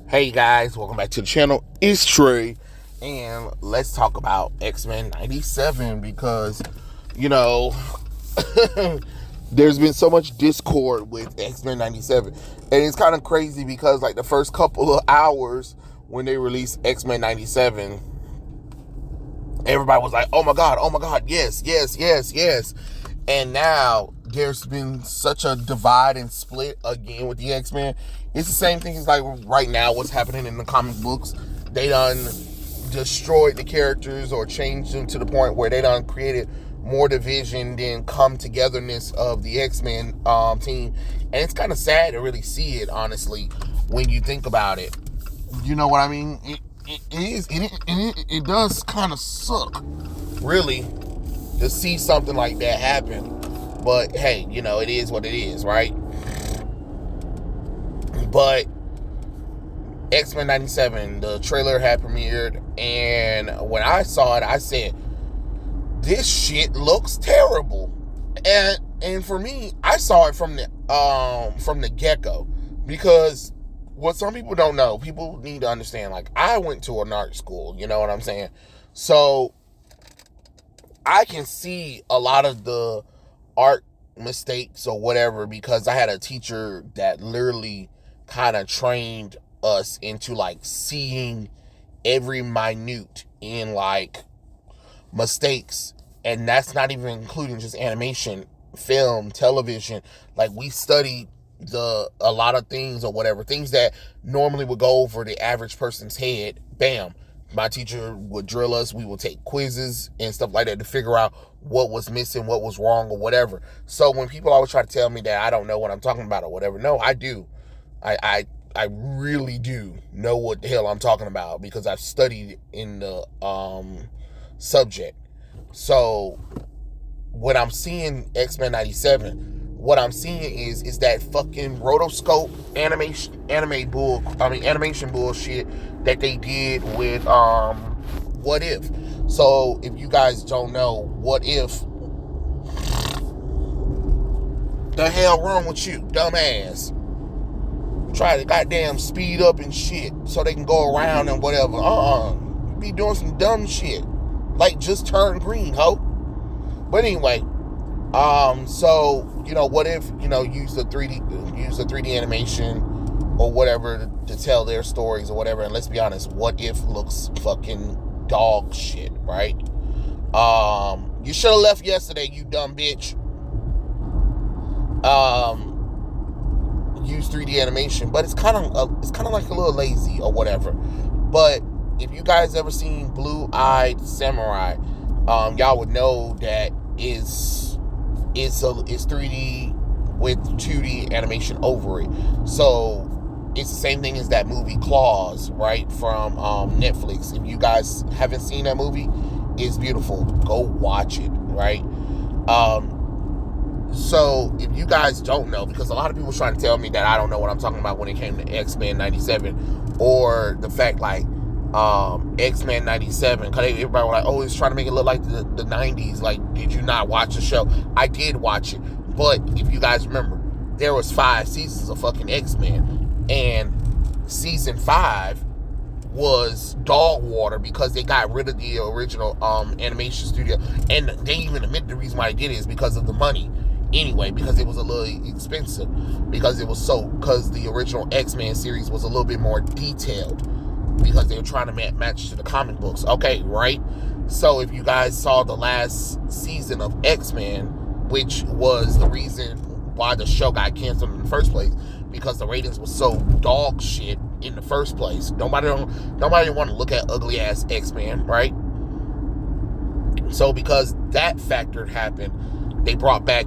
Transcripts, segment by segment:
Hey guys, welcome back to the channel. It's Trey, and let's talk about X-Men 97 because, you know, there's been so much discord with X-Men 97, and it's kind of crazy because, like, the first couple of hours when they released X-Men 97, everybody was like, oh my god, yes, yes, yes, yes. And now there's been such a divide and split again with the X-Men. It's the same thing as like right now what's happening in the comic books. They done destroyed the characters or changed them to the point where they done created more division than come togetherness of the X-Men team. And it's kind of sad to really see it, honestly, when you think about it. You know what I mean? It does kind of suck, really, to see something like that happen. But hey, you know, it is what it is, right? But X-Men 97, the trailer had premiered, and when I saw it, I said, this shit looks terrible. And for me, I saw it from the get-go, because what some people don't know, people need to understand, like, I went to an art school, you know what I'm saying? So I can see a lot of the art mistakes or whatever because I had a teacher that literally kind of trained us into like seeing every minute in like mistakes, and that's not even including just animation, film, television. Like, we studied a lot of things or whatever, things that normally would go over the average person's head. Bam, my teacher would drill us. We would take quizzes and stuff like that to figure out what was missing, what was wrong, or whatever. So when people always try to tell me that I don't know what I'm talking about or whatever, no, I do. I really do know what the hell I'm talking about because I've studied in the subject. So when I'm seeing X-Men 97, what I'm seeing is that fucking rotoscope animation bullshit that they did with What If. So if you guys don't know, What If, the hell wrong with you, dumbass? Try to goddamn speed up and shit so they can go around and whatever. You be doing some dumb shit. Like, just turn green, ho. But anyway, so, you know, What If, you know, use the 3D animation or whatever to tell their stories or whatever. And let's be honest, What If looks fucking dog shit, right? You should have left yesterday, you dumb bitch. Use 3D animation, but it's kind of like a little lazy or whatever. But if you guys ever seen Blue-Eyed Samurai, y'all would know that it's 3D with 2D animation over it. So it's the same thing as that movie Claws, right, from Netflix. If you guys haven't seen that movie, it's beautiful. Go watch it, right? So if you guys don't know, because a lot of people trying to tell me that I don't know what I'm talking about when it came to X-Men 97, or the fact like X-Men 97, because everybody was like, oh, it's trying to make it look like the 90s. Like, did you not watch the show? I did watch it, but if you guys remember, there was 5 seasons of fucking X-Men, and season 5 was dog water because they got rid of the original animation studio, and they even admit the reason why they did it is because of the money. Anyway, because it was a little expensive, because the original X-Men series was a little bit more detailed, because they were trying to match to the comic books. Okay, right? So if you guys saw the last season of X-Men, which was the reason why the show got canceled in the first place, because the ratings were so dog shit in the first place. Nobody want to look at ugly ass X-Men, right? So because that factor happened, they brought back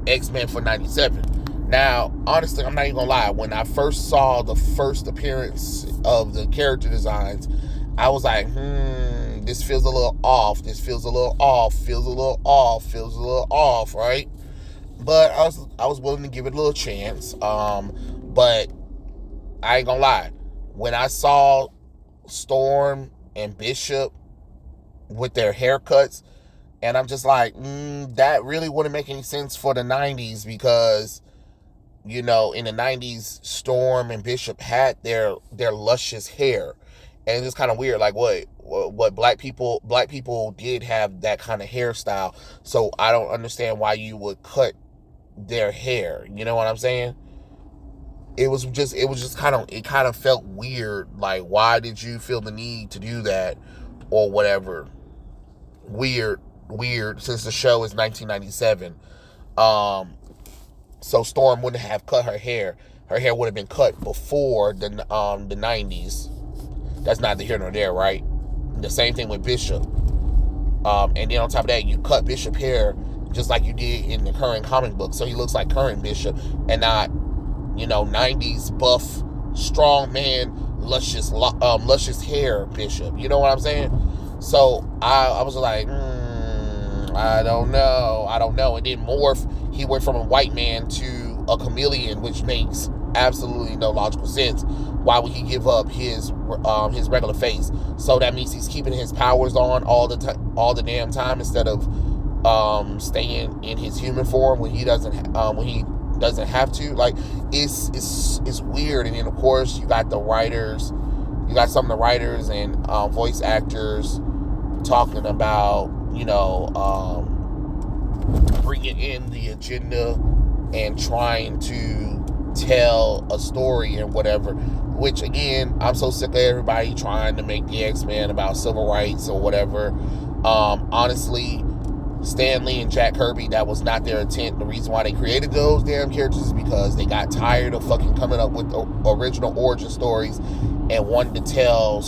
X-Men for 97. Now, honestly, I'm not even gonna lie. When I first saw the first appearance of the character designs, I was like, this feels a little off. This feels a little off. Feels a little off. Feels a little off, right? But I was willing to give it a little chance. But I ain't gonna lie. When I saw Storm and Bishop with their haircuts, and I'm just like, that really wouldn't make any sense for the 90s, because You know, in the 90s, Storm and Bishop had their luscious hair. And it's kind of weird, like what black people did have that kind of hairstyle. So I don't understand why you would cut their hair. You know what I'm saying? It kind of felt weird. Like, why did you feel the need to do that or whatever? Weird, since the show is 1997. So Storm wouldn't have cut her hair. Her hair would have been cut before the 90s. That's neither here nor there, right? The same thing with Bishop. And then on top of that, you cut Bishop hair just like you did in the current comic book, so he looks like current Bishop and not, 90s buff, strong man, luscious hair Bishop. You know what I'm saying? So I was like, I don't know. And then Morph, he went from a white man to a chameleon, which makes absolutely no logical sense. Why would he give up his regular face? So that means he's keeping his powers on all the damn time instead of staying in his human form when he doesn't have to. Like, it's weird. And then of course you got some of the writers and voice actors talking about bringing in the agenda and trying to tell a story and whatever, which again, I'm so sick of everybody trying to make the X-Men about civil rights or whatever. Honestly, Stan Lee and Jack Kirby, that was not their intent. The reason why they created those damn characters is because they got tired of fucking coming up with original origin stories and wanted to tell a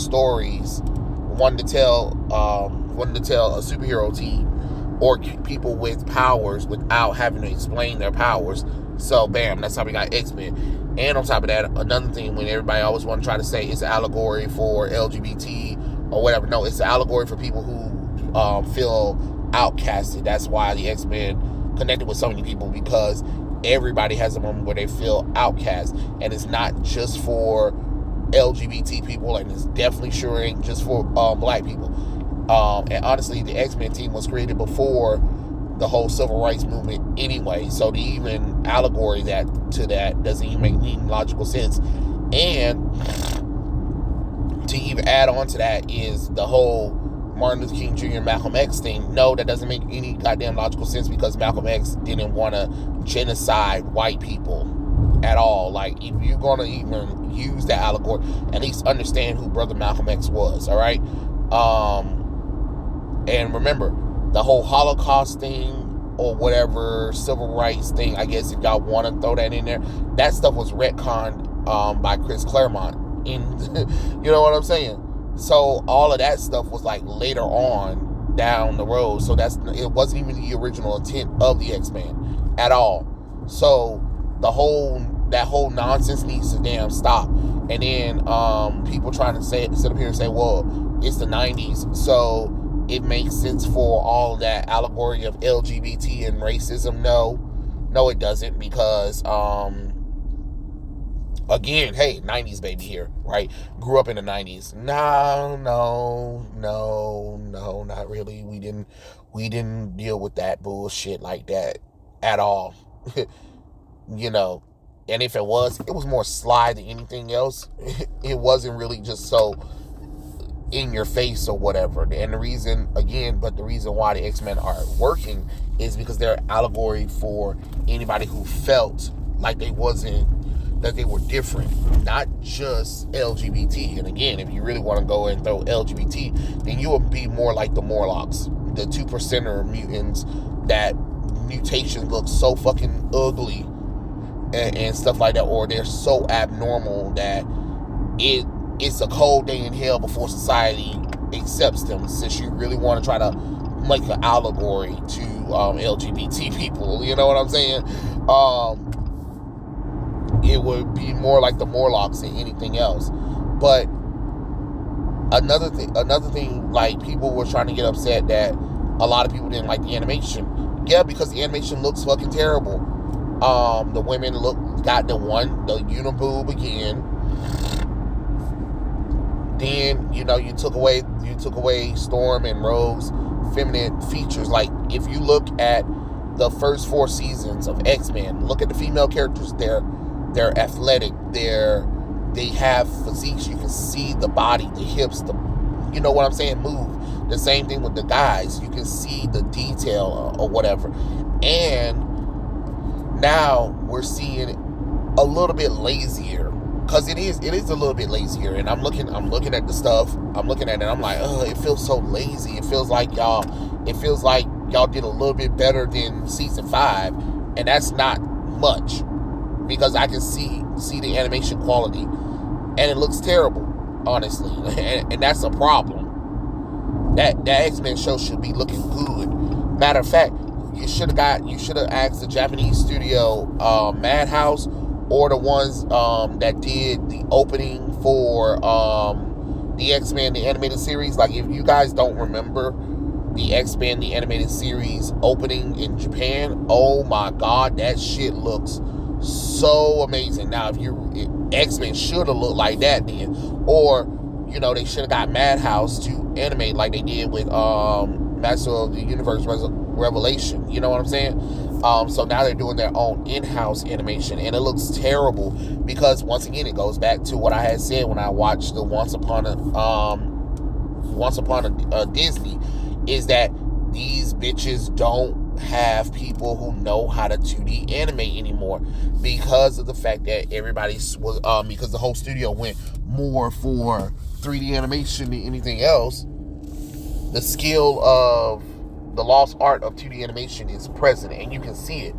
superhero team or people with powers without having to explain their powers. So bam, that's how we got X-Men. And on top of that, another thing, when everybody always want to try to say it's an allegory for LGBT or whatever, no, it's an allegory for people who feel outcasted. That's why the X-Men connected with so many people, because everybody has a moment where they feel outcast, and it's not just for LGBT people, and it's definitely sure ain't just for black people. And honestly, the X-Men team was created before the whole civil rights movement anyway, so to even allegory to that doesn't even make any logical sense. And to even add on to that is the whole Martin Luther King Jr. and Malcolm X thing. No, that doesn't make any goddamn logical sense, because Malcolm X didn't want to genocide white people at all. Like, if you're gonna even use that allegory, at least understand who Brother Malcolm X was, all right? And remember, the whole Holocaust thing or whatever, civil rights thing, I guess if y'all want to throw that in there, that stuff was retconned by Chris Claremont. You know what I'm saying? So all of that stuff was like later on down the road. So it wasn't even the original intent of the X-Men at all. So that whole nonsense needs to damn stop. And then people trying to sit up here and say, well, it's the 90s, so it makes sense for all that allegory of LGBT and racism. No, it doesn't, because again, hey, 90s baby here, right? Grew up in the 90s. No, not really. We didn't deal with that bullshit like that at all. And if it was more sly than anything else. It wasn't really just so in your face or whatever. And the reason why the X-Men are working is because they're allegory for anybody who felt like they were different, not just LGBT. And again, if you really want to go and throw LGBT, then you would be more like the Morlocks, the 2%er mutants, that mutations look so fucking ugly and stuff like that, or they're so abnormal that it's a cold day in hell before society accepts them, since you really want to try to make an allegory to LGBT people. You know what I'm saying? It would be more like the Morlocks than anything else. But another thing, like, people were trying to get upset that a lot of people didn't like the animation. Yeah, because the animation looks fucking terrible. The women got the uniboob again. Then, you took away Storm and Rogue's feminine features. Like, if you look at the first 4 seasons of X-Men, look at the female characters. They're athletic. They have physiques. You can see the body, the hips, you know what I'm saying, move. The same thing with the guys. You can see the detail or whatever. And now we're seeing a little bit lazier, because it is a little bit lazier. And I'm looking at the stuff. I'm looking at it. I'm like, it feels so lazy. It feels like y'all did a little bit better than season 5, and that's not much, because I can see the animation quality, and it looks terrible, honestly, and that's a problem. That X-Men show should be looking good. Matter of fact, you should have asked the Japanese studio, Madhouse, or the ones that did the opening for the X-Men, the animated series. Like, if you guys don't remember the X-Men, the animated series opening in Japan, oh my God, that shit looks so amazing. Now, if X-Men should have looked like that then, or they should have got Madhouse to animate like they did with Master of the Universe Revelation. You know what I'm saying? So now they're doing their own in-house animation, and it looks terrible, because once again, it goes back to what I had said when I watched the Once Upon a Disney, is that these bitches don't have people who know how to 2D animate anymore, because of the fact that because the whole studio went more for 3D animation than anything else. The skill of the lost art of 2D animation is present, and you can see it.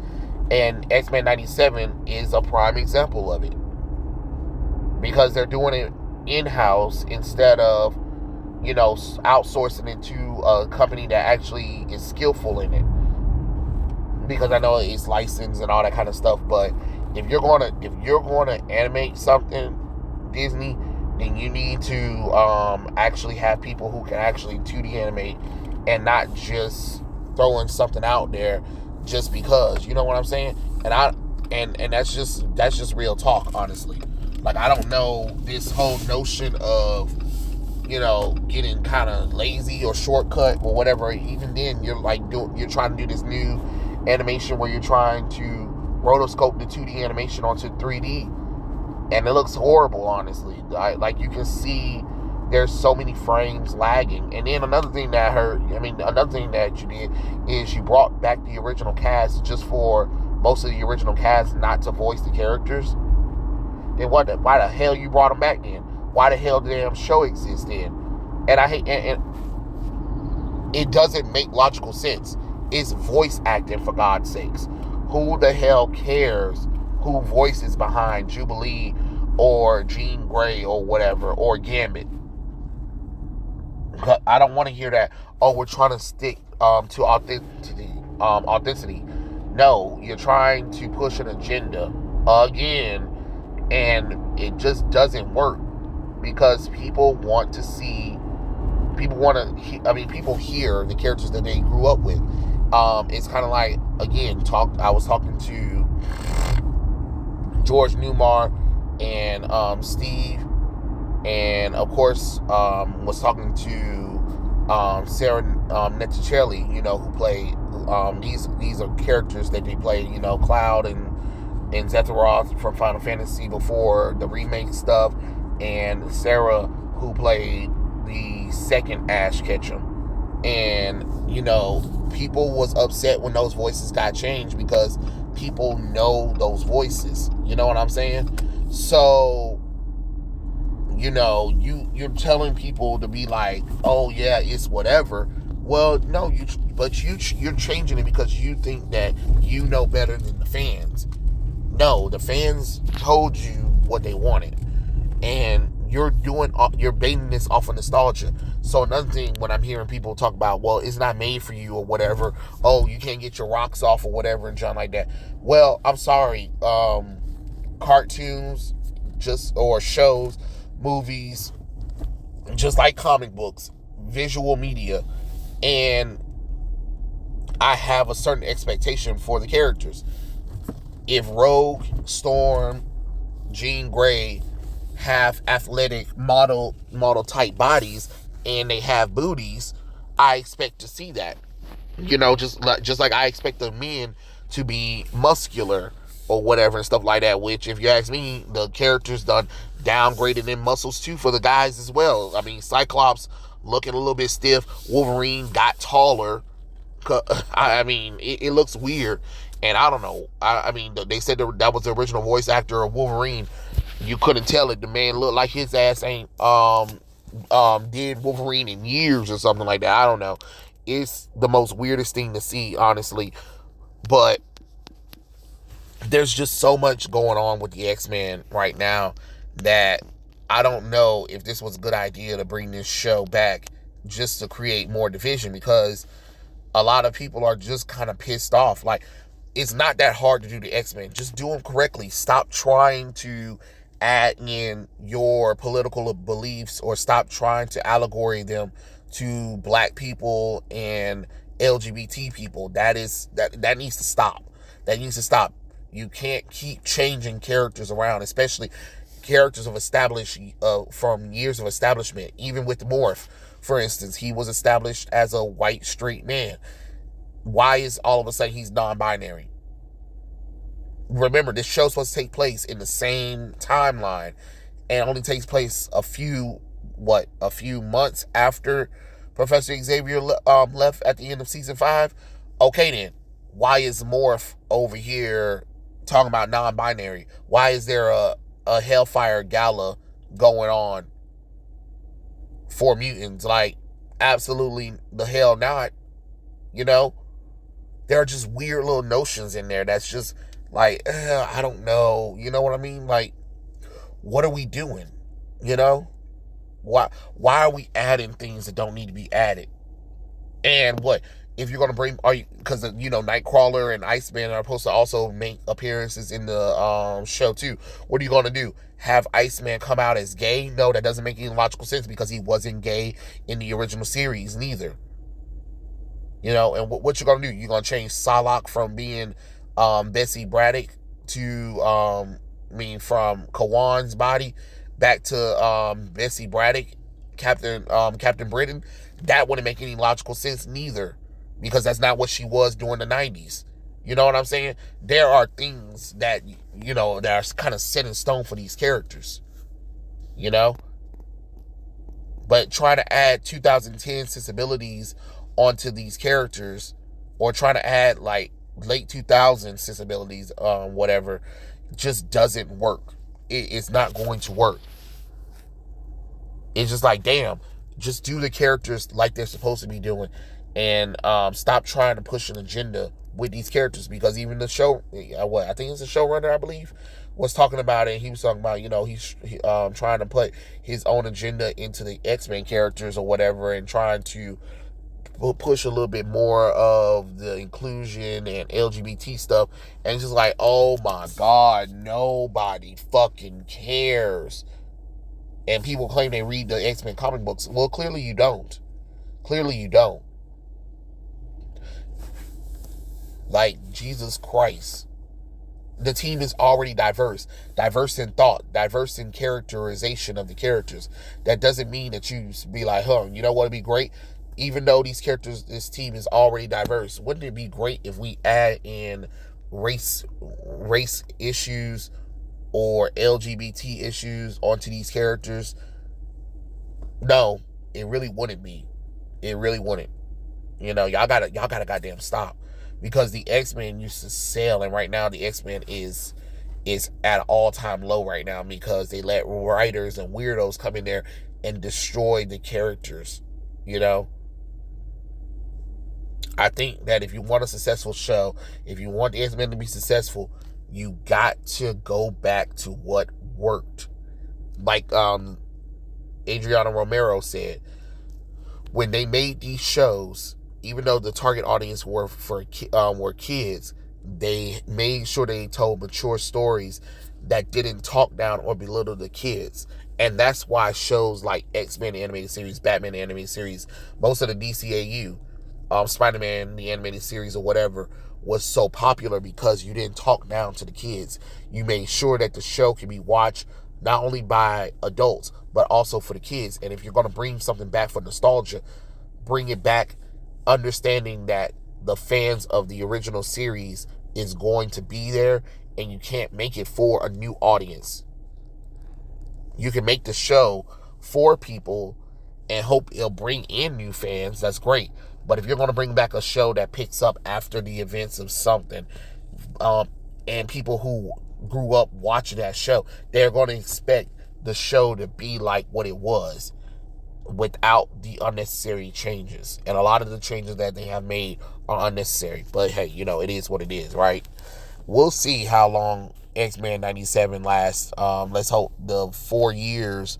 And X-Men 97 is a prime example of it, because they're doing it in-house instead of outsourcing it to a company that actually is skillful in it. Because I know it's licensed and all that kind of stuff, but if you're going to animate something, Disney, then you need to actually have people who can actually 2D animate, and not just throwing something out there just because. You know what I'm saying? And that's just real talk, honestly. Like, I don't know this whole notion of getting kind of lazy or shortcut or whatever. Even then, you're trying to do this new animation where you're trying to rotoscope the 2D animation onto 3D, and it looks horrible, honestly. Like, you can see there's so many frames lagging. And then another thing that you did is you brought back the original cast just for most of the original cast not to voice the characters. Then why the hell you brought them back then? Why the hell the damn show exists then? And I hate, and it doesn't make logical sense. It's voice acting, for God's sakes. Who the hell cares who voices behind Jubilee or Jean Grey or whatever, or Gambit? I don't want to hear that, we're trying to stick to authenticity. No, you're trying to push an agenda again, and it just doesn't work, because people hear the characters that they grew up with. It's kind of like, again, I was talking to George Newmar and Steve, and of course was talking to Sarah Netticelli, who played these are characters that they played, Cloud and Zethroth from Final Fantasy before the remake stuff, and Sarah, who played the second Ash Ketchum. And people was upset when those voices got changed, because people know those voices. You know what I'm saying? So you're telling people to be like, oh yeah, it's whatever. Well, no, you're changing it because you think that you know better than the fans. No, the fans told you what they wanted, and you're baiting this off of nostalgia. So another thing, when I'm hearing people talk about, well, it's not made for you or whatever, you can't get your rocks off or whatever and junk like that. Well, I'm sorry, cartoons, or shows, movies, just like comic books, visual media, and I have a certain expectation for the characters. If Rogue, Storm, Jean Grey have athletic model type bodies and they have booties, I expect to see that. You know, just like I expect the men to be muscular or whatever and stuff like that. Which, if you ask me, the characters done downgraded in muscles too for the guys as well. I mean, Cyclops looking a little bit stiff. Wolverine got taller. I mean, it looks weird, and I don't know. I mean, they said that was the original voice actor of Wolverine. You couldn't tell it. The man looked like his ass ain't did Wolverine in years or something like that. I don't know. It's the most weirdest thing to see, honestly. But there's just so much going on with the X-Men right now that I don't know if this was a good idea to bring this show back just to create more division, because a lot of people are just kind of pissed off. Like, it's not that hard to do the X-Men. Just do them correctly. Stop trying to add in your political beliefs, or stop trying to allegory them to black people and LGBT people. That needs to stop. That needs to stop. You can't keep changing characters around, especially characters of from years of establishment. Even with Morph, for instance, he was established as a white straight man. Why is all of a sudden he's non-binary? Remember, this show's supposed to take place in the same timeline, and only takes place a few months after Professor Xavier left at the end of season 5. Okay, then why is Morph over here talking about non-binary? Why is there a Hellfire Gala going on for mutants? Like, absolutely the hell not. You know, there are just weird little notions in there that's just like, I don't know. You know what I mean? Like, what are we doing? You know? Why are we adding things that don't need to be added? And what if you're gonna bring? Because Nightcrawler and Iceman are supposed to also make appearances in the show too. What are you gonna do? Have Iceman come out as gay? No, that doesn't make any logical sense, because he wasn't gay in the original series neither. You know, and what you're gonna do? You're gonna change Psylocke from being Bessie Braddock to from Kawan's body back to Bessie Braddock, Captain Britain? That wouldn't make any logical sense neither, because that's not what she was during the 90s. You know what I'm saying? There are things that that are kind of set in stone for these characters. You know, but trying to add 2010 sensibilities onto these characters, or trying to add like late 2000s sensibilities, whatever, just doesn't work. It's not going to work. It's just like, damn, just do the characters like they're supposed to be doing, and stop trying to push an agenda with these characters. Because even the show, I think it's the showrunner, I believe, was talking about it. He was talking about, he's trying to put his own agenda into the X-Men characters or whatever, and trying to push a little bit more of the inclusion and LGBT stuff. And it's just like, oh my God, nobody fucking cares. And people claim they read the X-Men comic books. Well, clearly you don't. Clearly you don't. Like, Jesus Christ. The team is already diverse. Diverse in thought. Diverse in characterization of the characters. That doesn't mean that you be like, you know what would be great? Even though this team is already diverse, wouldn't it be great if we add in race issues or LGBT issues onto these characters? No, it really wouldn't be. It really wouldn't. Y'all gotta goddamn stop. Because the X-Men used to sell, and right now the X-Men is at an all-time low right now, because they let writers and weirdos come in there and destroy the characters. I think that if you want a successful show, if you want the X-Men to be successful, you got to go back to what worked. Like Adriana Romero said, when they made these shows, even though the target audience were kids, they made sure they told mature stories that didn't talk down or belittle the kids. And that's why shows like X-Men the Animated Series, Batman the Animated Series, most of the DCAU, Spider-Man the Animated Series or whatever, was so popular, because you didn't talk down to the kids. You made sure that the show can be watched not only by adults, but also for the kids. And if you're going to bring something back for nostalgia, bring it back understanding that the fans of the original series is going to be there, and you can't make it for a new audience. You can make the show for people and hope it'll bring in new fans. That's great. But if you're going to bring back a show that picks up after the events of something, and people who grew up watching that show, they're going to expect the show to be like what it was without the unnecessary changes. And a lot of the changes that they have made are unnecessary. But hey, it is what it is, right? We'll see how long X-Men 97 lasts. Let's hope the 4 years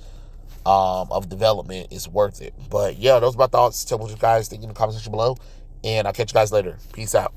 of development is worth it. But yeah, those are my thoughts. Tell me what you guys think in the comment section below, and I'll catch you guys later. Peace out.